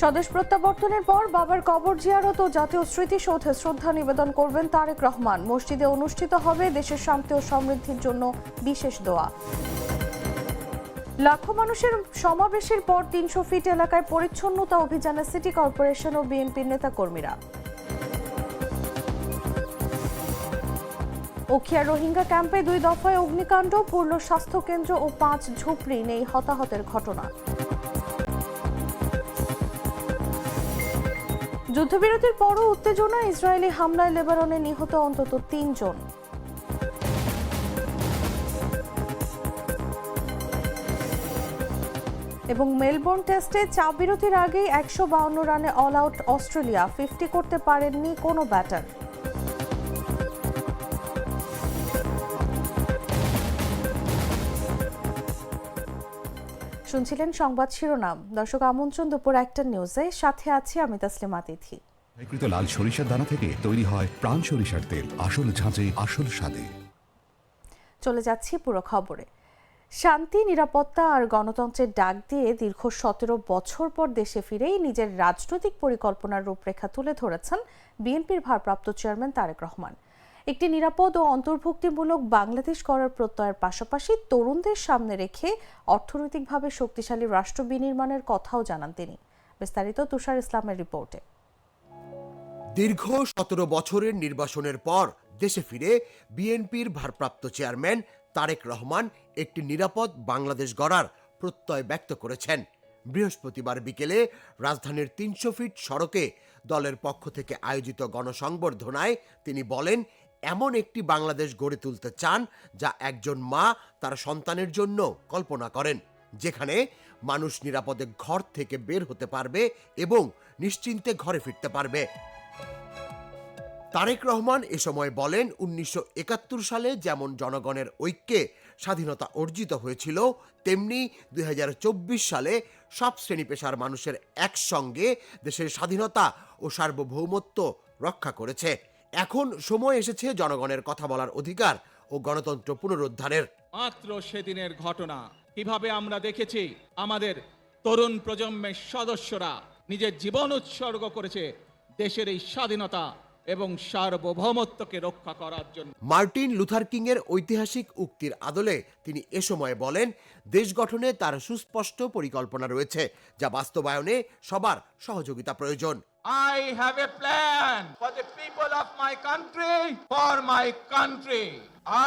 স্বদেশ প্রত্যাবর্তনের পর বাবার কবর জিয়ারত ও জাতীয় স্মৃতিসৌধে শ্রদ্ধা নিবেদন করবেন তারেক রহমান। মসজিদে অনুষ্ঠিত হবে দেশের শান্তি ও সমৃদ্ধির জন্য বিশেষ দোয়া। লাখো মানুষের সমাবেশের পর ৩০০ ফিট এলাকায় পরিচ্ছন্নতা অভিযানে সিটি কর্পোরেশন ও বিএনপির নেতাকর্মীরা। উখিয়া রোহিঙ্গা ক্যাম্পে ২ দফায় অগ্নিকাণ্ড, পুরল স্বাস্থ্যকেন্দ্র ও ৫ ঝুপড়ি, নেই হতাহতের ঘটনা। যুদ্ধবিরতির পরও উত্তেজনা, ইসরায়েলি হামলায় লেবাননে নিহত অন্তত ৩ জন। এবং মেলবোর্ন টেস্টে চাপ বিরতির আগেই ১৫২ রানে অল আউট অস্ট্রেলিয়া, 50 করতে পারেননি কোনো ব্যাটার। শুনছিলেন সংবাদ শিরোনাম। দর্শক, আমন্ত্রণ দুপুর ১টা নিউজে, সাথে আছি আমি তাসলিমা তিথি। লাল সরিষার দানা থেকে তৈরি হয় প্রাণ সরিষার তেল, আসল ঝাঁঝে আসল স্বাদে। চলে যাচ্ছি পুরো খবরে। শান্তি, নিরাপত্তা আর গণতন্ত্রের ডাক দিয়ে দীর্ঘ ১৭ বছর পর দেশে ফিরেই নিজের রাজনৈতিক পরিকল্পনার রূপরেখা তুলে ধরেছেন বিএনপির ভারপ্রাপ্ত চেয়ারম্যান তারেক রহমান। একটি নিরাপদ ও অন্তর্ভুক্তিমূলক বাংলাদেশ গড়ার প্রত্যয়ের পাশাপাশি তরুণদের সামনে রেখে অর্থনৈতিকভাবে শক্তিশালী রাষ্ট্র বিনির্মাণের কথাও জানান তিনি। বিস্তারিত তুষার ইসলামের রিপোর্টে। দীর্ঘ ১৭ বছরের নির্বাসনের পর দেশে ফিরে বিএনপির ভারপ্রাপ্ত চেয়ারম্যান তারেক রহমান একটি নিরাপদ বাংলাদেশ গড়ার প্রত্যয় ব্যক্ত করেছেন। বৃহস্পতিবার বিকেলে রাজধানীর ৩০০ ফিট সড়কে দলের পক্ষ থেকে আয়োজিত গণসংবর্ধনায় তিনি বলেন, এমন একটি বাংলাদেশ গড়ে তুলতে চান যা একজন মা তার সন্তানের জন্য কল্পনা করেন, যেখানে মানুষ নিরাপদে ঘর থেকে বের হতে পারবে এবং নিশ্চিন্তে ঘরে ফিরতে পারবে। তারেক রহমান এ সময় বলেন, ১৯৭১ সালে যেমন জনগণের ঐক্যে স্বাধীনতা অর্জিত হয়েছিল, তেমনি ২০২৪ সালে সব শ্রেণী পেশার মানুষের একসঙ্গে দেশের স্বাধীনতা ও সার্বভৌমত্ব রক্ষা করেছে। এখন সময় এসেছে জনগণের কথা বলার অধিকার ও গণতন্ত্র পুনরুদ্ধারের। মাত্র সেদিনের ঘটনা, কিভাবে আমরা দেখেছি আমাদের তরুণ প্রজন্মের সদস্যরা নিজের জীবন উৎসর্গ করেছে দেশের এই স্বাধীনতা এবং সার্বভৌমত্বকে রক্ষা করার জন্য। মার্টিন লুথার কিং এর ঐতিহাসিক উক্তির আদলে তিনি এ সময় বলেন, দেশ গঠনে তার সুস্পষ্ট পরিকল্পনা রয়েছে, যা বাস্তবায়নে সবার সহযোগিতা প্রয়োজন। I have a plan for the people of my country, for my country.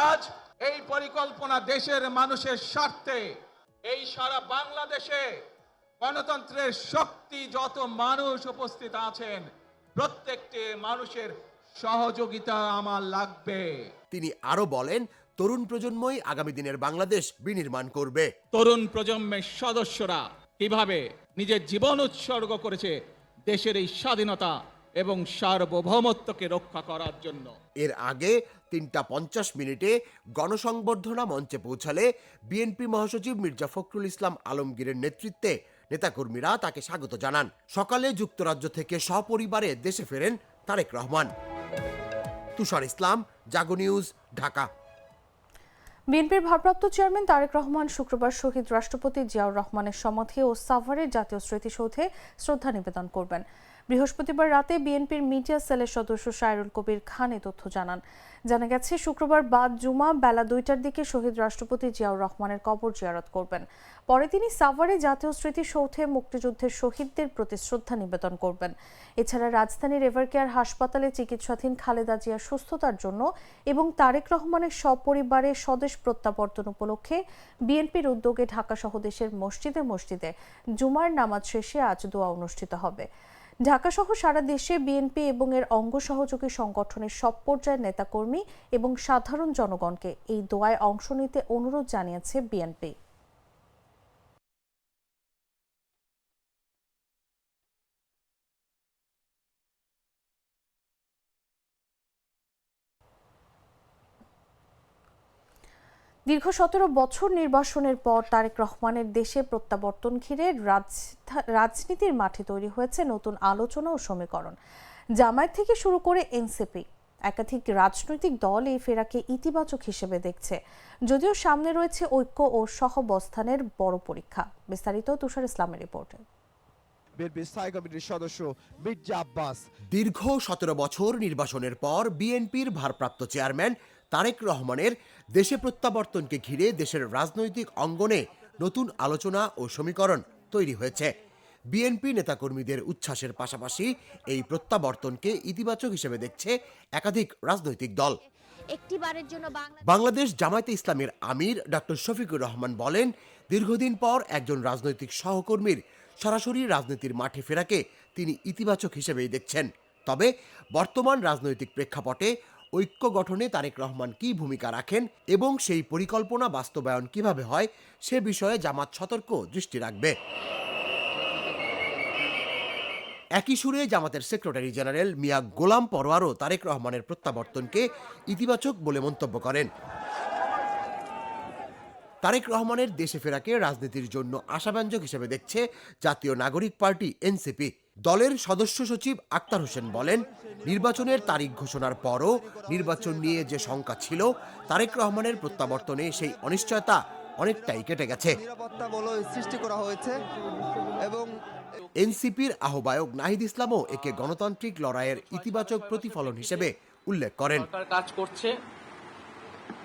আজ এই পরিকল্পনা দেশের মানুষের স্বার্থে, এই সারা বাংলাদেশে গণতন্ত্রের শক্তি যত মানুষ উপস্থিত আছেন, প্রত্যেকটি মানুষের সহযোগিতা আমার লাগবে। তিনি আরো বলেন, তরুণ প্রজন্মই আগামী দিনের বাংলাদেশ বিনির্মাণ করবে। তরুণ প্রজন্মের সদস্যরা কিভাবে নিজের জীবন উৎসর্গ করেছে দেশের এই স্বাধীনতা এবং সার্বভৌমত্বকে রক্ষা করার জন্য। এর আগে ৩:৫০ গণসংবর্ধনা মঞ্চে পৌঁছালে বিএনপি মহাসচিব মির্জা ফখরুল ইসলাম আলমগীরের নেতৃত্বে নেতাকর্মীরা তাকে স্বাগত জানান। সকালে যুক্তরাজ্য থেকে সপরিবারে দেশে ফেরেন তারেক রহমান। তুষার ইসলাম, জাগো নিউজ, ঢাকা। বিএনপির ভারপ্রাপ্ত চেয়ারম্যান তারেক রহমান শুক্রবার শহীদ রাষ্ট্রপতি জিয়াউর রহমানের সমাধি ও সাভারের জাতীয় স্মৃতিসৌধে শ্রদ্ধা নিবেদন করবেন। বৃহস্পতিবার রাতে বিএনপির মিডিয়া সেলের সদস্য সায়রুল কবির খান এ তথ্য জানান। জানা গেছে, শুক্রবার বাদ জুমা বেলা ২টার দিকে শহীদ রাষ্ট্রপতি জিয়াউর রহমানের কবর জিয়ারত করবেন। পরে তিনি সাভারে জাতীয় স্মৃতিসৌধে মুক্তিযুদ্ধের শহীদদের প্রতি শ্রদ্ধা নিবেদন করবেন। এছাড়া রাজধানীর এভারকেয়ার হাসপাতালে চিকিৎসাধীন খালেদা জিয়ার সুস্থতার জন্য এবং তারেক রহমানের সপরিবারে স্বদেশ প্রত্যাবর্তন উপলক্ষে বিএনপির উদ্যোগে ঢাকা সহ দেশের মসজিদে মসজিদে জুমার নামাজ শেষে আজ দোয়া অনুষ্ঠিত হবে। ঢাকা সহ সারা দেশে বিএনপি এবং এর অঙ্গ সহযোগী সংগঠনের সব পর্যায়ের নেতাকর্মী এবং সাধারণ জনগণকে এই দোয়ায় অংশ নিতে অনুরোধ জানিয়েছে বিএনপি। দীর্ঘ ১৭ বছর নির্বাসনের পর তারেক রহমানের দেশে প্রত্যাবর্তন ঘিরে রাজনীতির মাঠে তৈরি হয়েছে নতুন আলোচনা ও সমীকরণ। জামায়াত থেকে শুরু করে এনসিপি, একাধিক রাজনৈতিক দল এই ফেরাকে ইতিবাচক হিসেবে দেখছে, যদিও সামনে রয়েছে ঐক্য ও সহাবস্থানের বড় পরীক্ষা। বিস্তারিত তুষার ইসলামের রিপোর্টে। বিএনপির স্থায়ী কমিটির সদস্য মির্জা আব্বাস। দীর্ঘ ১৭ বছর নির্বাসনের পর বিএনপির ভারপ্রাপ্ত চেয়ারম্যান তারেক রহমানের দেশে প্রত্যাবর্তনকে ঘিরে দেশের রাজনৈতিক অঙ্গনে নতুন আলোচনা ও সমীকরণ তৈরি হয়েছে। বিএনপি নেতাকর্মীদের উচ্ছ্বাসের পাশাপাশি এই প্রত্যাবর্তনকে ইতিবাচক হিসেবে দেখছে একাধিক রাজনৈতিক দল। একটিবারের জন্য বাংলাদেশ জামায়াতে ইসলামের আমির ডক্টর শফিকুর রহমান বলেন, দীর্ঘদিন পর একজন রাজনৈতিক সহকর্মীর সরাসরি রাজনীতির মাঠে ফেরাকে তিনি ইতিবাচক হিসেবেই দেখছেন। তবে বর্তমান রাজনৈতিক প্রেক্ষাপটে ঐক্য গঠনে তারেক রহমান কী ভূমিকা রাখেন এবং সেই পরিকল্পনা বাস্তবায়ন কিভাবে হয় সে বিষয়ে জামাত সতর্ক দৃষ্টি রাখবে। একই সুরে জামাতের সেক্রেটারি জেনারেল মিয়া গোলাম পরোয়ারও তারেক রহমানের প্রত্যাবর্তনকে ইতিবাচক বলে মন্তব্য করেন। তারেক রহমানের দেশে ফেরাকে রাজনীতির জন্য আশাব্যঞ্জক হিসেবে দেখছে জাতীয় নাগরিক পার্টি এনসিপি। দলের সদস্য সচিব আক্তার হোসেন বলেন, নির্বাচনের তারিখ ঘোষণার পরও নির্বাচন নিয়ে যে শঙ্কা ছিল, তারেক রহমানের প্রত্যাবর্তনে সেই অনিশ্চয়তা অনেকটাই কেটে গেছে। নিরাপত্তা বলয় সৃষ্টি করা হয়েছে এবং এনসিপির আহ্বায়ক নাহিদ ইসলামও একে গণতান্ত্রিক লড়াইয়ের ইতিবাচক প্রতিফলন হিসেবে উল্লেখ করেন। কাজ করছে,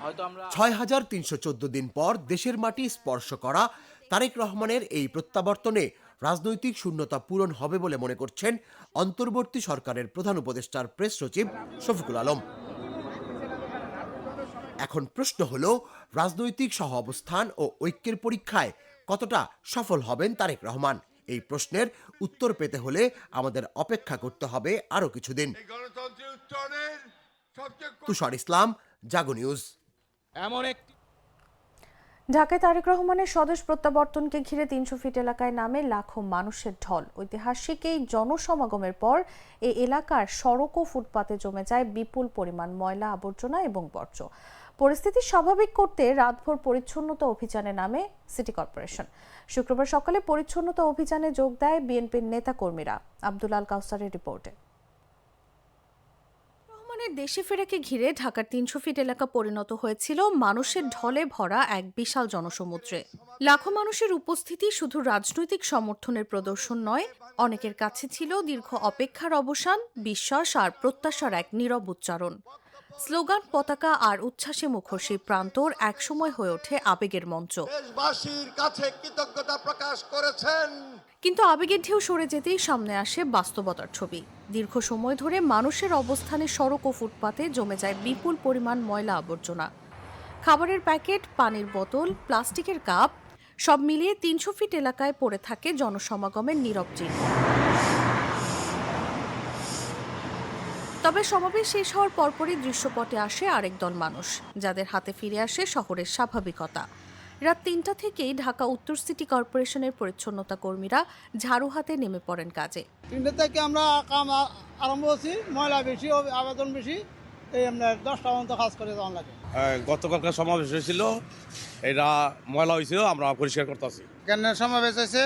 হয়তো আমরা ৬,৩১৪ দিন পর দেশের মাটি স্পর্শ করা তারেক রহমানের এই প্রত্যাবর্তনে রাজনৈতিক শূন্যতা পূরণ হবে বলে মনে করছেন অন্তর্বর্তী সরকারের প্রধান উপদেষ্টার প্রেস সচিব শফিকুল আলম। এখন প্রশ্ন হলো, রাজনৈতিক সহ অবস্থান ও ঐক্যের পরীক্ষায় কতটা সফল হবেন তারেক রহমান? এই প্রশ্নের উত্তর পেতে হলে আমাদের অপেক্ষা করতে হবে আরো কিছুদিন। তুষার ইসলাম, জাগো নিউজ। এমন একটি ঢাকায় তারেক রহমানের স্বদেশ প্রত্যাবর্তনকে ঘিরে ৩০০ ফিট এলাকায় নামে লাখো মানুষের ঢল। ঐতিহাসিক এই জনসমাগমের পর এই এলাকার সড়ক ও ফুটপাতে জমে যায় বিপুল পরিমাণ ময়লা, আবর্জনা এবং বর্জ্য। পরিস্থিতি স্বাভাবিক করতে রাতভর পরিচ্ছন্নতা অভিযানে নামে সিটি কর্পোরেশন। শুক্রবার সকালে পরিচ্ছন্নতা অভিযানে যোগ দেয় বিএনপির নেতাকর্মীরা। আব্দুল আল কাউসারের রিপোর্টে। দেশে ফেরাকে ঘিরে ঢাকার ৩০০ ফিট এলাকা পরিণত হয়েছিল মানুষের ঢলে ভরা এক বিশাল জনসমুদ্রে। লাখো মানুষের উপস্থিতি শুধু রাজনৈতিক সমর্থনের প্রদর্শন নয়, অনেকের কাছে ছিল দীর্ঘ অপেক্ষার অবসান, বিশ্বাস আর প্রত্যাশার এক নীরব উচ্চারণ। স্লোগান, পতাকা আর উচ্ছ্বাসে মুখর সেই প্রান্তর একসময় হয়ে ওঠে আবেগের মঞ্চ। দেশবাসীর কাছে কৃতজ্ঞতা প্রকাশ করেছেন। কিন্তু আবেগের ঢেউ সরে যেতেই সামনে আসে বাস্তবতার ছবি। দীর্ঘ সময় ধরে মানুষের অবস্থানে সড়ক ও ফুটপাতে জমে যায় বিপুল পরিমাণ ময়লা, আবর্জনা। খাবারের প্যাকেট, পানির বোতল, প্লাস্টিকের কাপ, সব মিলিয়ে ৩০০ ফিট এলাকায় পড়ে থাকে জনসমাগমের নীরব চিহ্ন। তবে সমাবেশ শেষ হওয়ার পরপরই দৃশ্যপটে আসে আরেক দল মানুষ, যাদের হাতে ফিরে আসে শহরের স্বাভাবিকতা। রাত ৩টা থেকেই ঢাকা উত্তর সিটি কর্পোরেশনের পরিচ্ছন্নতা কর্মীরা ঝাড়ু হাতে নেমে পড়েন কাজে। ৩টা থেকে আমরা কাম আরম্ভ করছি, ময়লা বেশি, আবেদন বেশি, এই আমরা 10টা পর্যন্ত কাজ করে যাওয়া লাগে। গতকালকার সমাবেশ হয়েছিল, এটা ময়লা হয়েছিল, আমরা পরিষ্কার করতেছি। এখানে সমাবেশ হয়েছে,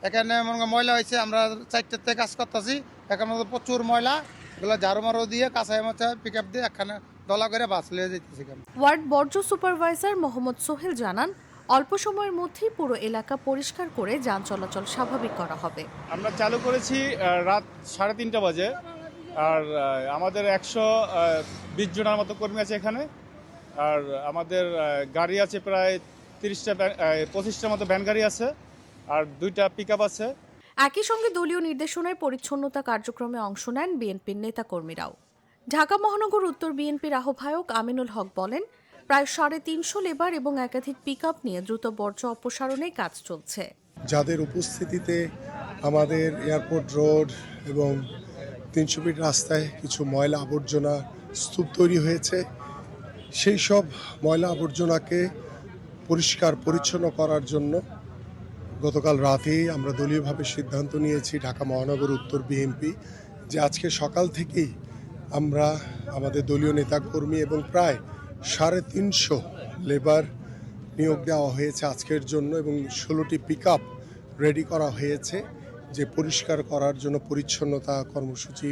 এখানে ময়লা হয়েছে, আমরা 4টার থেকে কাজ করতেছি। এখানে প্রচুর ময়লা, এগুলো ঝাড়ু মারু দিয়ে কাঁচাই মাছা পিক আপ দিয়ে এখানে দলা করে বাস লিয়ে যেতেছি। ওয়ার্ড বর্জ্য সুপারভাইজার মোহাম্মদ সোহেল জানান, অল্প সময়ের মধ্যেই পুরো এলাকা পরিষ্কার করে যান চলাচল স্বাভাবিক করা হবে। আমরা চালু করেছি রাত 3:30 বাজে, আর আমাদের 120 জনের মতো কর্মী আছে এখানে, আর আমাদের গাড়ি আছে প্রায় 25টার মতো ভ্যান গাড়ি আছে, আর 2টা পিক আপ আছে। একই সঙ্গে দলীয় নির্দেশনায় পরিচ্ছন্নতা কার্যক্রমে অংশ নেন বিএনপির নেতাকর্মীরাও। ঢাকা মহানগর উত্তর বিএনপির আহ্বায়ক আমিনুল হক বলেন, প্রায় 350 লেবার এবং একাধিক পিকআপ নিয়ে দ্রুত বর্জ্য অপসারণে কাজ চলছে। যাদের উপস্থিতিতে আমাদের এয়ারপোর্ট রোড এবং 300 ফিট রাস্তায় কিছু ময়লা আবর্জনা স্তূপ তৈরি হয়েছে, সেই সব ময়লা আবর্জনাকে পরিষ্কার পরিচ্ছন্ন করার জন্য গতকাল রাতেই আমরা দলীয়ভাবে সিদ্ধান্ত নিয়েছি ঢাকা মহানগর উত্তর বিএনপি যে আজকে সকাল থেকেই আমরা আমাদের দলীয় নেতাকর্মী এবং প্রায় 350 লেবার নিয়োগ দেওয়া হয়েছে আজকের জন্য, এবং 16টি পিকআপ রেডি করা হয়েছে যে পরিষ্কার করার জন্য, পরিচ্ছন্নতা কর্মসূচি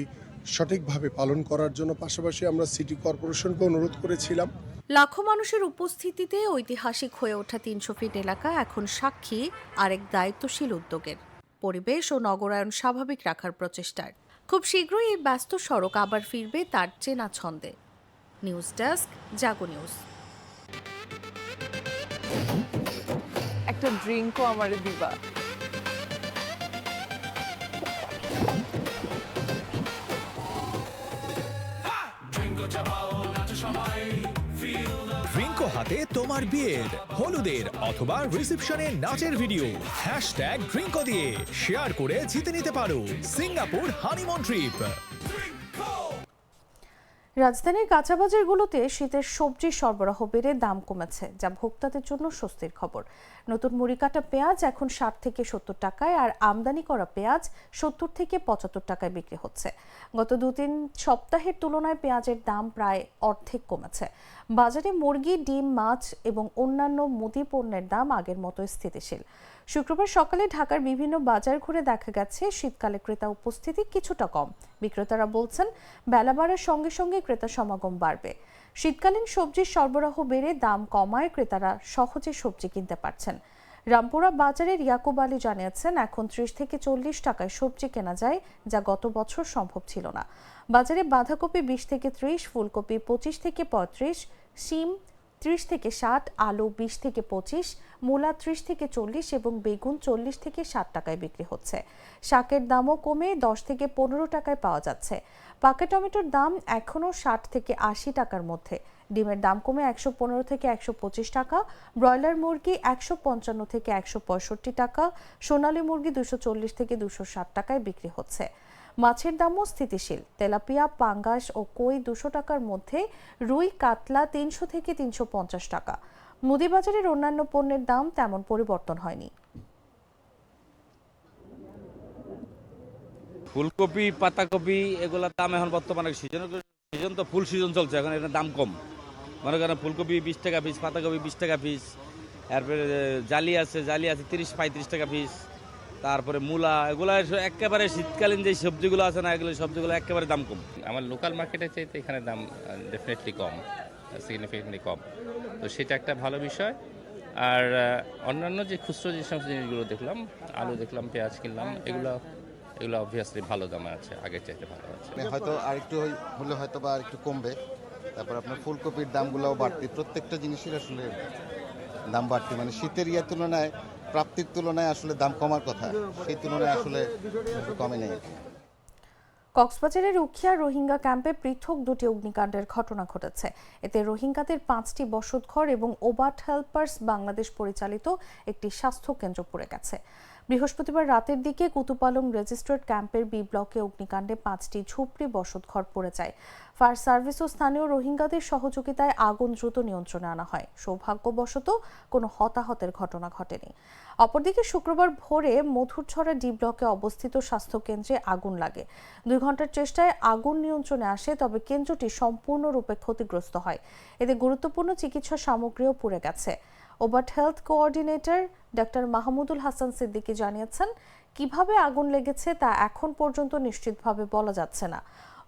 সঠিকভাবে পালন করার জন্য। পাশাপাশি আমরা সিটি কর্পোরেশনকে অনুরোধ করেছিলাম। লাখো মানুষের উপস্থিতিতে ঐতিহাসিক হয়ে ওঠা 300 ফিট এলাকা এখন সাক্ষী আরেক দায়িত্বশীল উদ্যোগের। পরিবেশ ও নগরায়ন স্বাভাবিক রাখার প্রচেষ্টার। খুব শীঘ্রই এই ব্যস্ত সড়ক আবার ফিরবে তার চেনা ছন্দে। নিউজ ডেস্ক, জাগো নিউজ। একটা ড্রিঙ্কও আমারে দিবা? ড্রিঙ্কো হাতে তোমার বিয়ের, হলুদের অথবা রিসেপশনের নাচের ভিডিও #ড্রিঙ্কো দিয়ে শেয়ার করে জিতে নিতে পারো সিঙ্গাপুর হানিমুন ট্রিপ। রাজধানীর কাঁচাবাজারগুলোতে শীতের সবজির সরবরাহ বেড়ে দাম কমেছে, যা ভোক্তাদের জন্য স্বস্তির খবর। নতুন মুড়ি কাটা পেঁয়াজ এখন 60 থেকে 70 টাকায়, আর আমদানি করা পেঁয়াজ 70 থেকে 75 টাকায় বিক্রি হচ্ছে। গত 2-3 সপ্তাহের তুলনায় পেঁয়াজের দাম প্রায় অর্ধেক কমেছে। বাজারে মুরগি, ডিম, মাছ এবং অন্যান্য মুদি পণ্যের দাম আগের মতোই স্থিতিশীল। শুক্রবার সকালে ঢাকার বিভিন্ন বাজার ঘুরে দেখা গেছে শীতকালে ক্রেতা উপস্থিতি কিছুটা কম। বিক্রেতারা বলছেন বেলা বাড়ার সঙ্গে সঙ্গে ক্রেতা সমাগম বাড়বে। শীতকালীন সবজির সরবরাহ বেড়ে দাম কমায় ক্রেতারা সহজে সবজি কিনতে পারছেন। রামপুরা বাজারের ইয়াকুব আলী জানিয়েছেন এখন 30 থেকে 40 টাকায় সবজি কেনা যায়, যা গত বছর সম্ভব ছিল না। বাজারে বাঁধাকপি 20 থেকে 30, ফুলকপি 25 থেকে 35, শিম 30 থেকে 60, আলু 20 থেকে 25, মূলা 30 থেকে 40 এবং বেগুন 40 থেকে 60 টাকায় বিক্রি হচ্ছে। শাকের দামও কমে 10 থেকে 15 টাকায় পাওয়া যাচ্ছে। পাকা টমেটোর দাম এখনও 60 থেকে 80 টাকার মধ্যে। ডিমের দাম কমে 115 থেকে 125 টাকা, ব্রয়লার মুরগি 155 থেকে 165 টাকা, সোনালী মুরগি 240 থেকে 260 টাকায় বিক্রি হচ্ছে। মাছের দামও স্থিতিশীল। তেলাপিয়া, পাঙ্গাস ও কই 200 টাকার মধ্যে, রুই, কাতলা 300 থেকে 350 টাকা। মুদিবাজারের অন্যান্য পণ্যের দাম তেমন পরিবর্তন হয়নি। ফুলকপি, পাতাকপি এগুলোর দাম এখন বর্তমানে সিজন তো ফুল সিজন চলছে, এখন এটার দাম কম। মনে করেন ফুলকপি 20 টাকা পিস, পাতাকপি 20 টাকা পিস, তারপরে জালি আছে 30-35 টাকা পিস। তারপরে মূলা, এগুলো একেবারে শীতকালীন যে সবজিগুলো আছে না, এগুলো সবজিগুলো একেবারে দাম কম। আমার লোকাল মার্কেটের চাইতে এখানে দাম ডেফিনেটলি কম, সিগনিফিকেন্টলি কম, তো সেটা একটা ভালো বিষয়। আর অন্যান্য যে খুচরো যে সমস্ত জিনিসগুলো দেখলাম, আলু দেখলাম, পেঁয়াজ কিনলাম, এগুলো অবভিয়াসলি ভালো দামে আছে, আগের চাইতে ভালো আছে। হয়তো আরেকটু হলে হয়তো বা আরেকটু কমবে। তারপর আপনার ফুলকপির দামগুলোও বাড়তি, প্রত্যেকটা জিনিসের আসলে দাম বাড়তি, মানে শীতের তুলনায়, প্রাপ্তির তুলনায় আসলে দাম কমার কথা, সেই তুলনায় আসলে কমে নেই। কক্সবাজারের উখিয়া রোহিঙ্গা ক্যাম্পে পৃথক 2টি অগ্নিকাণ্ডের ঘটনা ঘটেছে। এতে রোহিঙ্গাদের 5টি বসতঘর এবং ওবাট হেল্পার্স বাংলাদেশ পরিচালিত একটি স্বাস্থ্য কেন্দ্র পুড়ে গেছে। বৃহস্পতিবার রাতের দিকে কুতুপালং রেজিস্ট্রার্ড ক্যাম্পের বি ব্লকে অগ্নিকাণ্ডে 5টি ঝুপড়ি বসতঘর পড়ে যায়। ফায়ার সার্ভিস ও স্থানীয় রোহিঙ্গাদের সহযোগিতায় আগুন দ্রুত নিয়ন্ত্রণে আনা হয়। সৌভাগ্যবশত কোনো হতাহতের ঘটনা ঘটেনি। অপরদিকে শুক্রবার ভোরে মধুরছড়া ডি ব্লকে অবস্থিত স্বাস্থ্যকেন্দ্রে আগুন লাগে। 2 ঘন্টার চেষ্টায় আগুন নিয়ন্ত্রণে আসে, তবে কেন্দ্রটি সম্পূর্ণরূপে ক্ষতিগ্রস্ত হয়। এতে গুরুত্বপূর্ণ চিকিৎসা সামগ্রীও পুড়ে গেছে। ওবাট health coordinator doctor Mahmudul Hasan Siddiqui জানিয়েছেন, কিভাবে আগুন লেগেছে তা এখন পর্যন্ত নিশ্চিতভাবে বলা যাচ্ছে না।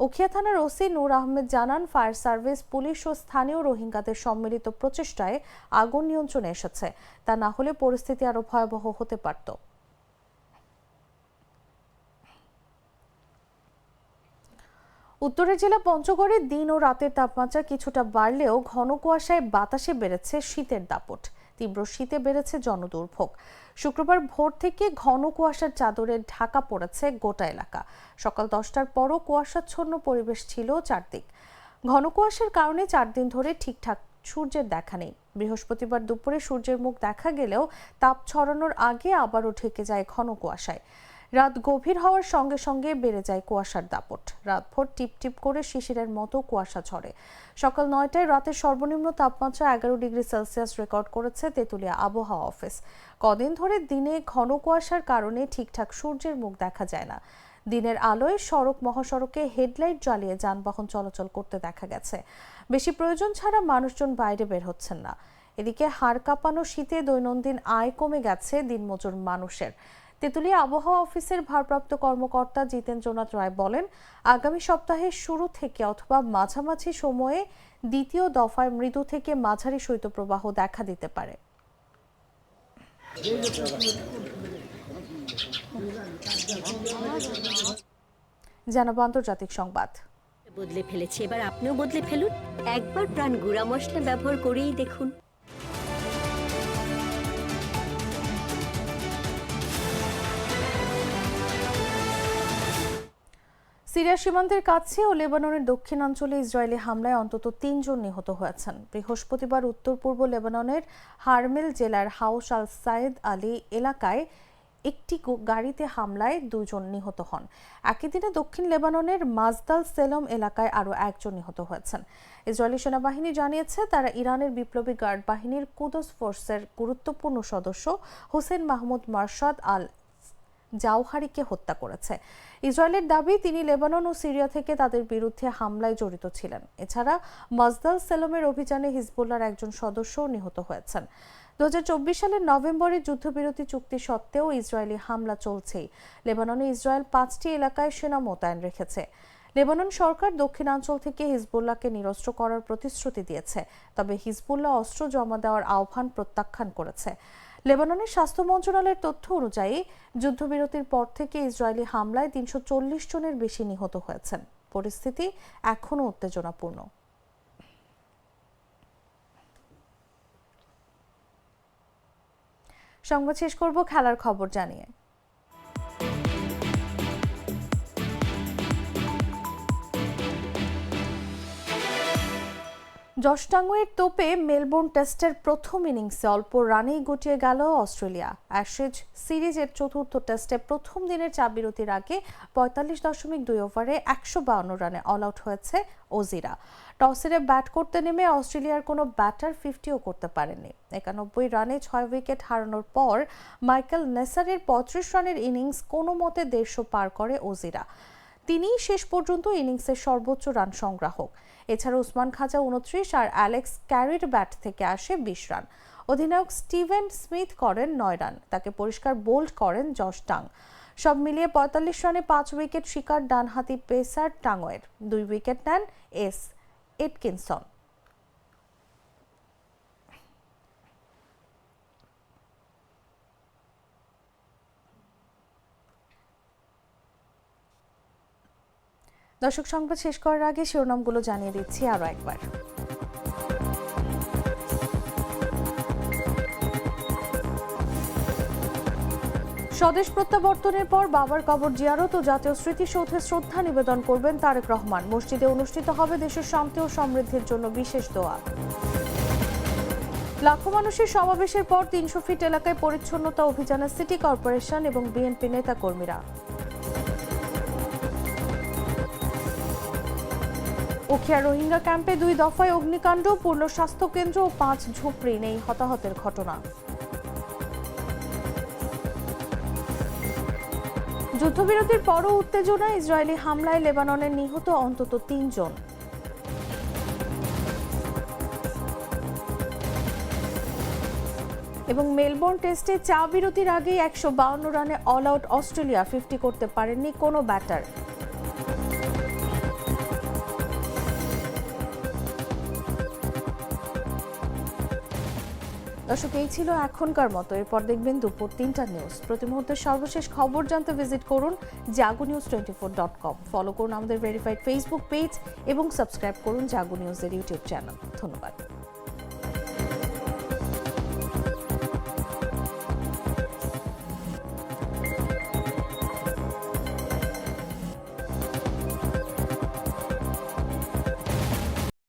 উখিয়া থানার ওসি নূর আহমেদ জানান, ফায়ার সার্ভিস, পুলিশ ও স্থানীয় রোহিঙ্গাদের সম্মিলিত প্রচেষ্টায় আগুন নিয়ন্ত্রণে এসেছে। তা না হলে পরিস্থিতি আরো ভয়াবহ হতে পারত। উত্তরের জেলা পঞ্চগড়ে দিন ও রাতের তাপমাত্রা কিছুটা বাড়লেও ঘন কুয়াশায় বাতাসে বেড়েছে শীতের দাপট। তীব্র শীতে বেড়েছে জনদুর্ভোগ। শুক্রবার ভোর থেকে ঘন কুয়াশার চাদরে ঢাকা পড়েছে গোটা এলাকা। সকাল 10টার পরও কুয়াশাচ্ছন্ন পরিবেশ ছিল চারদিক। ঘন কুয়াশার কারণে 4 দিন ধরে ঠিকঠাক সূর্যের দেখা নেই। বৃহস্পতিবার দুপুরে সূর্যের মুখ দেখা গেলেও তাপ ছড়ানোর আগে আবারও ঢেকে যায় ঘন কুয়াশায়। রাত গভীর হওয়ার সঙ্গে সঙ্গে বেড়ে যায় কুয়াশার দাপট। রাতভর টিপটিপ করে শিশিরের মতো কুয়াশা ঝরে। সকাল 9টায় রাতের সর্বনিম্ন তাপমাত্রা 11 ডিগ্রি সেলসিয়াস রেকর্ড করেছে তেঁতুলিয়া আবহাওয়া অফিস। কদিন ধরে দিনে ঘন কুয়াশার কারণে ঠিকঠাক সূর্যের মুখ দেখা যায় না। দিনের আলোয় সড়ক মহাসড়কে হেডলাইট জ্বালিয়ে যানবাহন চলাচল করতে দেখা গেছে। বেশি প্রয়োজন ছাড়া মানুষজন বাইরে বের হচ্ছেন না। এদিকে হাড় কাঁপানো শীতে দৈনন্দিন আয় কমে গেছে দিনমজুর মানুষের। তেঁতুলিয়া আবহাওয়া অফিসের ভারপ্রাপ্ত কর্মকর্তা জিতেন্দ্রনাথ রায় বলেন, আগামী সপ্তাহের শুরু থেকে অথবা মাঝামাঝি সময়ে দ্বিতীয় দফায় মৃদু থেকে মাঝারি শৈত্যপ্রবাহ দেখা দিতে পারে। জানাবো আন্তর্জাতিক সংবাদ। বদলে ফেলেছে, এবার আপনিও বদলে ফেলুন। একবার প্রাণ গুঁড়া মশলা ব্যবহার করেই দেখুন। সিরিয়া সীমান্তের কাছে ও লেবাননের দক্ষিণাঞ্চলে ইসরায়েলি হামলায় অন্তত ৩ জন নিহত হয়েছেন। বৃহস্পতিবার উত্তর পূর্ব লেবাননের হারমেল জেলার হাউস আল সাইদ আলী এলাকায় একটি গাড়িতে হামলায় 2 জন নিহত হন। একই দিনে দক্ষিণ লেবাননের মাজদাল সেলম এলাকায় আরও 1 জন নিহত হয়েছেন। ইসরায়েলি সেনাবাহিনী জানিয়েছে তারা ইরানের বিপ্লবী গার্ড বাহিনীর কুদস ফোর্সের গুরুত্বপূর্ণ সদস্য হোসেন মাহমুদ মারশাদ আল জাওহারিকে হত্যা করেছে। ইসরায়েলের দাবি তিনি লেবানন ও সিরিয়া থেকে তাদের বিরুদ্ধে হামলায় জড়িত ছিলেন। এছাড়া মাজদাল সেলমের অভিযানে হিজবুল্লাহর একজন সদস্যও নিহত হয়েছেন। 2024 সালের নভেম্বরে যুদ্ধবিরতি চুক্তি সত্ত্বেও ইসরায়েলি হামলা চলছেই। লেবাননে ইসরায়েল 5টি এলাকায় সেনা মোতায়েন রেখেছে। লেবানন সরকার দক্ষিণাঞ্চল থেকে হিজবুল্লাহকে নিরস্ত্র করার প্রতিশ্রুতি দিয়েছে, তবে হিজবুল্লাহ অস্ত্র জমা দেওয়ার আহ্বান প্রত্যাখ্যান করেছে। লেবাননের স্বাস্থ্য মন্ত্রণালয়ের তথ্য অনুযায়ী যুদ্ধবিরতির পর থেকে ইসরায়েলি হামলায় 340 জনের বেশি নিহত হয়েছেন। পরিস্থিতি এখনও উত্তেজনাপূর্ণ। সংবাদ শেষ করব খেলার খবর জানিয়ে। জশ টাঙ্গুয়ের তোপে মেলবোর্ন টেস্টের প্রথম ইনিংসে অল্প রানেই গুটিয়ে গেল অস্ট্রেলিয়া। অ্যাশেজ সিরিজের চতুর্থ টেস্টে প্রথম দিনের চাবিরতির আগে 45.2 ওভারে 152 রানে অল আউট হয়েছে অজিরা। টসে ব্যাট করতে নেমে অস্ট্রেলিয়ার কোনো ব্যাটার 50ও করতে পারেননি। 91 রানে 6 উইকেট হারানোর পর মাইকেল নেসারের 35 রানের ইনিংস কোনো মতে 150 পার করে অজিরা। তিনিই শেষ পর্যন্ত ইনিংসের সর্বোচ্চ রান সংগ্রাহক। এছাড়া উসমান খাজা 29 আর অ্যালেক্স ক্যারির ব্যাট থেকে আসে 20 রান। অধিনায়ক স্টিভেন স্মিথ করেন 9 রান। তাকে পরিষ্কার বোল্ড করেন জশ টাং। সব মিলিয়ে 45 রানে 5 উইকেট শিকার ডানহাতি পেসার টাঙ্গুয়ের। 2 উইকেট নেন এস এটকিনসন। দর্শক, সংবাদ শেষ করার আগে শিরোনামগুলো জানিয়ে দিচ্ছি আরও একবার। স্বদেশ প্রত্যাবর্তনের পর বাবার কবর জিয়ারত ও জাতীয় স্মৃতিসৌধে শ্রদ্ধা নিবেদন করবেন তারেক রহমান। মসজিদে অনুষ্ঠিত হবে দেশের শান্তি ও সমৃদ্ধির জন্য বিশেষ দোয়া। লাখো মানুষের সমাবেশের পর 300 ফিট এলাকায় পরিচ্ছন্নতা অভিযানে সিটি কর্পোরেশন এবং বিএনপি নেতাকর্মীরা। উখিয়া রোহিঙ্গা ক্যাম্পে 2 দফায় অগ্নিকাণ্ড, পূর্ণ স্বাস্থ্য কেন্দ্র ও 5 ঝুপড়ি নেই হতাহতের ঘটনা। যুদ্ধবিরতির পরও উত্তেজনা, ইসরায়েলি হামলায় লেবাননের নিহত অন্তত 3 জন। এবং মেলবোর্ন টেস্টে বিরতির আগেই 152 রানে অল আউট অস্ট্রেলিয়া, 50 করতে পারেননি কোনো ব্যাটার। দর্শক, এই ছিল এখনকার মতো। এরপর দেখবেন দুপুর 3টা নিউজ। প্রতি মুহূর্তের সর্বশেষ খবর জানতে ভিজিট করুন jagunews24.com। ফলো করুন আমাদের ভেরিফাইড ফেসবুক পেজ এবং সাবস্ক্রাইব করুন জাগো নিউজের ইউটিউব চ্যানেল। ধন্যবাদ।